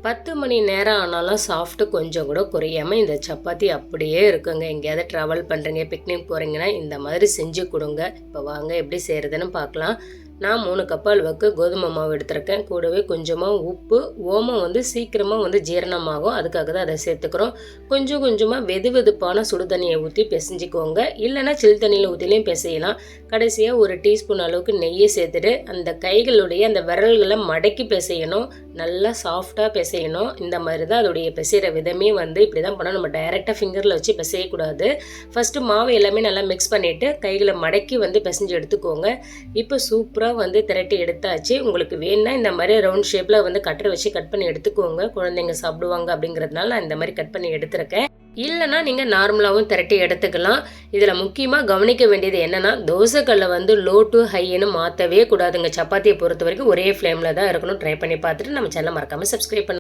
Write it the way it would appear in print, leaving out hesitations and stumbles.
10 மணி நேரம் ஆனாலும் சாஃப்ட்டு கொஞ்சம் கூட குறையாமல் இந்த சப்பாத்தி அப்படியே இருக்குங்க. எங்கேயாவது ட்ராவல் பண்ணுறீங்க, பிக்னிக் போகிறீங்கன்னா இந்த மாதிரி செஞ்சு கொடுங்க. இப்போ வாங்க எப்படி செய்கிறதுன்னு பார்க்கலாம். நான் 3 கப் அளவுக்கு கோதுமை மாவு எடுத்திருக்கேன். கூடவே கொஞ்சமாக உப்பு, ஓமம் சீக்கிரமாக ஜீரணமாகும். அதுக்காக தான் அதை சேர்த்துக்கிறோம். கொஞ்சம் கொஞ்சமாக வெது வெதுப்பான சுடு தண்ணியை ஊற்றி பிசைஞ்சிக்கோங்க. இல்லைனா சில் தண்ணியில் ஊற்றிலையும் பிசையலாம். கடைசியாக ஒரு டீஸ்பூன் அளவுக்கு நெய்யை சேர்த்துட்டு அந்த கைகளுடைய அந்த விரல்களை மடக்கி பிசையணும். நல்லா சாஃப்டாக பிசையணும். இந்த மாதிரி தான் அதோடைய பிசைகிற விதமே இப்படி தான் பண்ணணும். நம்ம டைரெக்டாக ஃபிங்கரில் வச்சு பிசையக்கூடாது. ஃபஸ்ட்டு மாவு எல்லாமே நல்லா மிக்ஸ் பண்ணிவிட்டு கைகளை மடக்கி பிசைஞ்சு எடுத்துக்கோங்க. இப்போ சூப்பராக திரட்டி எடுத்தாச்சு. உங்களுக்கு வேணும்னா இந்த மாதிரி ரவுண்ட் ஷேப்பில் கட்டரை வச்சு கட் பண்ணி எடுத்துக்கோங்க. குழந்தைங்க சாப்பிடுவாங்க அப்படிங்கிறதுனால நான் இந்த மாதிரி கட் பண்ணி எடுத்துருக்கேன். இல்லைனா நீங்கள் நார்மலாகவும் திரட்டி எடுத்துக்கலாம். இதில் முக்கியமாக கவனிக்க வேண்டியது என்னென்னா, தோசைக்கல்லை லோ டு ஹைன்னு மாற்றவே கூடாதுங்க. சப்பாத்தியை பொறுத்த வரைக்கும் ஒரே ஃப்ளேமில் தான் இருக்கணும். ட்ரை பண்ணி பார்த்துட்டு நம்ம சேனலை மறக்காமல் சப்ஸ்கிரைப் பண்ணுங்கள்.